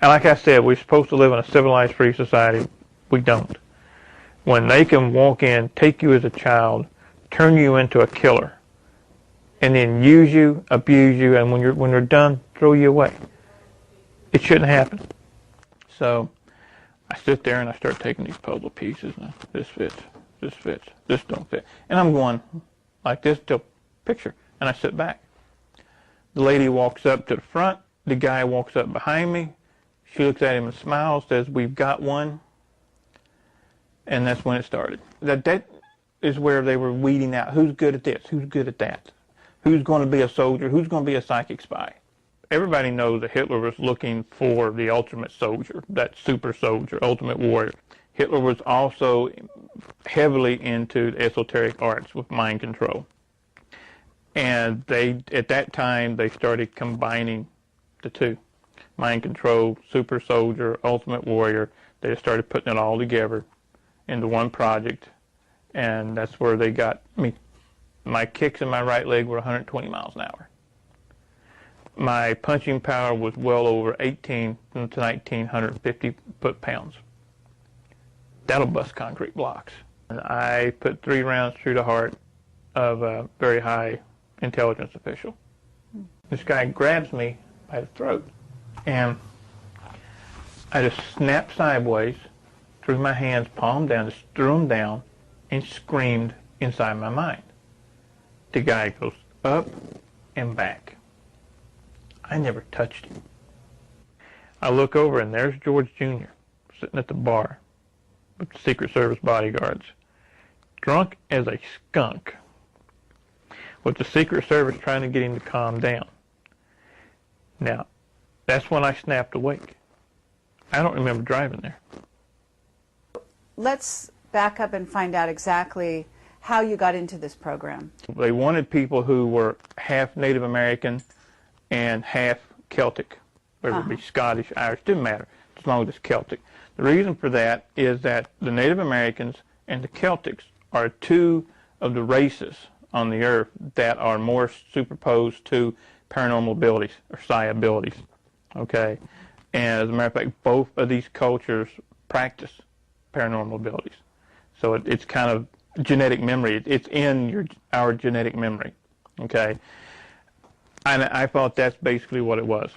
And like I said, we're supposed to live in a civilized, free society. We don't. When they can walk in, take you as a child, turn you into a killer, and then use you, abuse you, and when they're done, throw you away. It shouldn't happen. So I sit there and I start taking these puzzle pieces. And this fits, this don't fit, and I'm going like this till picture. And I sit back. The lady walks up to the front. The guy walks up behind me. She looks at him and smiles, says, "We've got one." And that's when it started. That is where they were weeding out who's good at this, who's good at that, who's going to be a soldier, who's going to be a psychic spy. Everybody knows that Hitler was looking for the ultimate soldier, that super soldier, ultimate warrior. Hitler was also heavily into esoteric arts with mind control. And at that time, they started combining the two. Mind control, super soldier, ultimate warrior. They just started putting it all together into one project, and that's where they got me. My kicks in my right leg were 120 miles an hour. My punching power was well over 18 to 1,950 foot-pounds. That'll bust concrete blocks. And I put 3 rounds through the heart of a very high intelligence official. This guy grabs me by the throat, and I just snapped sideways, threw my hands palm down, just threw them down, and screamed inside my mind. The guy goes up and back. I never touched him. I look over, and there's George Jr. sitting at the bar with the Secret Service bodyguards, drunk as a skunk, with the Secret Service trying to get him to calm down. Now, that's when I snapped awake. I don't remember driving there. Let's back up and find out exactly how you got into this program. They wanted people who were half Native American and half Celtic, whether it be Scottish, Irish, didn't matter, as long as it's Celtic. The reason for that is that the Native Americans and the Celtics are 2 of the races on the earth that are more superposed to paranormal abilities or psi abilities. Okay, and as a matter of fact, both of these cultures practice paranormal abilities. So it's kind of genetic memory. It's in our genetic memory. Okay, and I thought that's basically what it was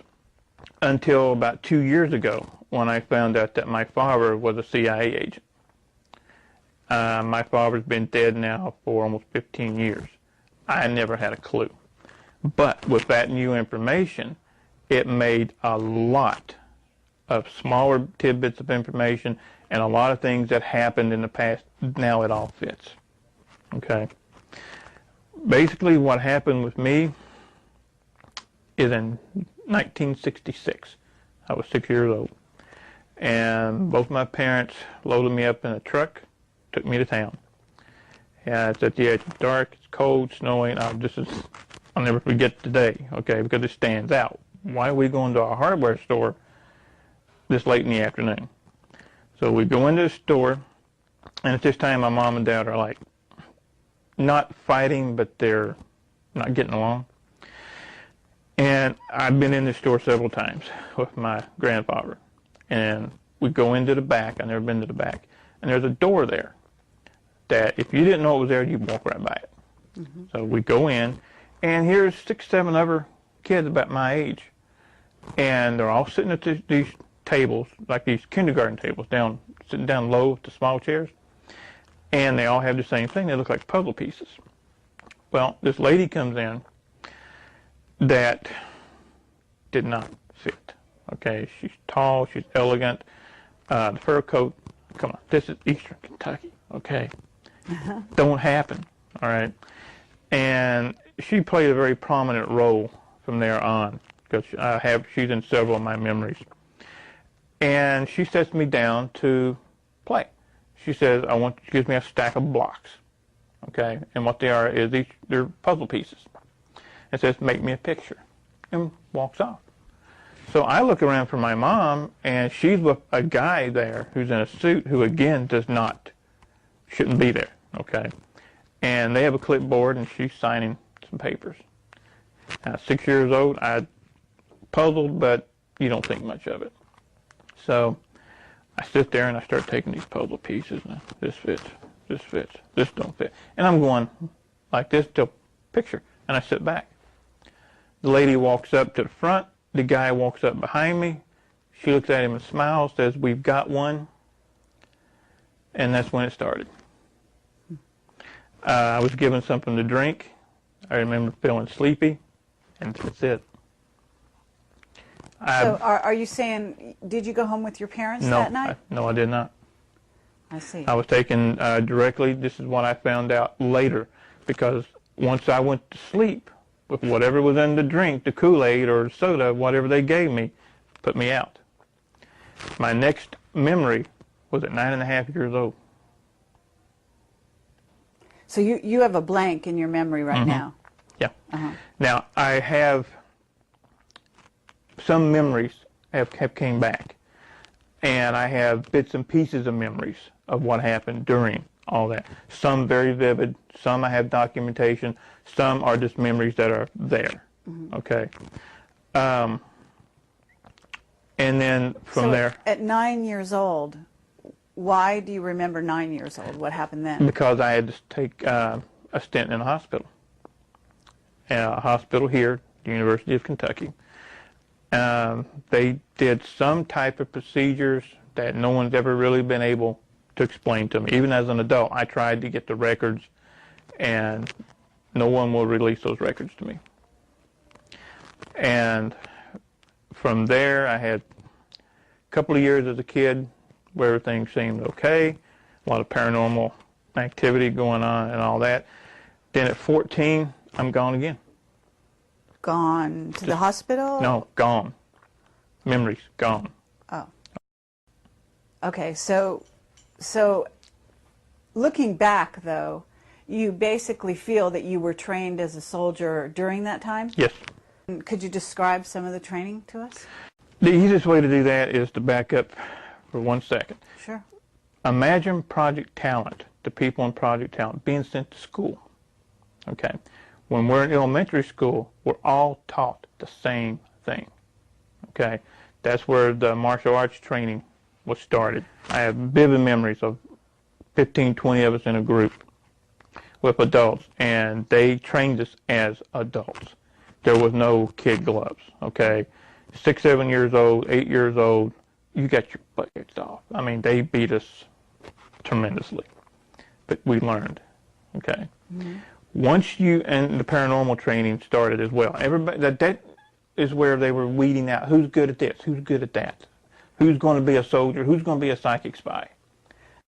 until about 2 years ago when I found out that my father was a CIA agent. My father's been dead now for almost 15 years. I never had a clue. But with that new information, it made a lot of smaller tidbits of information and a lot of things that happened in the past. Now it all fits. Okay. Basically what happened with me is in 1966. I was 6 years old. And both my parents loaded me up in a truck, took me to town. And it's at the edge. It's dark, it's cold, snowing. I'll never forget the day, okay, because it stands out. Why are we going to a hardware store this late in the afternoon? So we go into the store, and at this time my mom and dad are like not fighting, but they're not getting along. And I've been in this store several times with my grandfather. And we go into the back. I've never been to the back. And there's a door there that if you didn't know it was there, you'd walk right by it. Mm-hmm. So we go in, and here's 6, 7 other kids about my age. And they're all sitting at these tables, like these kindergarten tables, sitting down low with the small chairs. And they all have the same thing. They look like puzzle pieces. Well, this lady comes in that did not fit. Okay, she's tall, she's elegant. The fur coat come on, this is Eastern Kentucky, okay? Don't happen, all right? And she played a very prominent role from there on, because she's in several of my memories. And she sets me down to play. She says, she gives me a stack of blocks, okay? And what they are is they're puzzle pieces. And says, make me a picture, and walks off. So I look around for my mom, and she's with a guy there who's in a suit who, again, shouldn't be there, okay? And they have a clipboard, and she's signing some papers. 6 years old, I puzzled, but you don't think much of it. So I sit there, and I start taking these puzzle pieces. And this fits, this don't fit. And I'm going like this till picture, and I sit back. The lady walks up to the front. The guy walks up behind me. She looks at him and smiles, says, we've got one. And that's when it started. I was given something to drink. I remember feeling sleepy, and that's it. So are you saying, did you go home with your parents that night? No, I did not. I see. I was taken directly. This is what I found out later, because once I went to sleep, with whatever was in the drink, the Kool-Aid or soda, whatever they gave me, put me out. My next memory was at 9.5 years old. So you have a blank in your memory right now? Yeah. Now, I have some memories have came back, and I have bits and pieces of memories of what happened during all that. Some very vivid, some I have documentation, some are just memories that are there, okay? And then from there... At 9 years old, why do you remember 9 years old? What happened then? Because I had to take a stint in a hospital. A hospital here, the University of Kentucky. They did some type of procedures that no one's ever really been able to explain to me. Even as an adult, I tried to get the records, and no one will release those records to me. And from there, I had a couple of years as a kid where everything seemed okay, a lot of paranormal activity going on and all that. Then at 14, I'm gone again. Gone to the hospital? No, gone. Memories, gone. Oh. Okay, so looking back, though, you basically feel that you were trained as a soldier during that time? Yes. Could you describe some of the training to us? The easiest way to do that is to back up for 1 second. Sure. Imagine Project Talent, the people in Project Talent, being sent to school. Okay. When we're in elementary school, we're all taught the same thing. Okay. That's where the martial arts training was started. I have vivid memories of 15, 20 of us in a group with adults, and they trained us as adults. There was no kid gloves, okay? 6, 7 years old, 8 years old, you got your butt kicked off. I mean, they beat us tremendously, but we learned, okay? Once and the paranormal training started as well. Everybody, that is where they were weeding out who's good at this, who's good at that, who's going to be a soldier, who's going to be a psychic spy.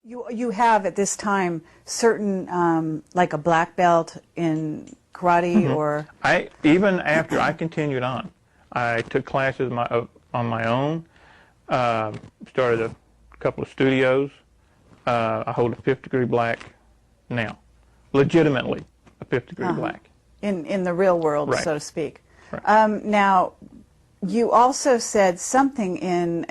You have at this time certain, like a black belt in karate or... Even after I continued on, I took classes on my own, started a couple of studios. I hold a 5th degree black now, legitimately a 5th degree black. In the real world, right. so to speak. Right. Now, you also said something in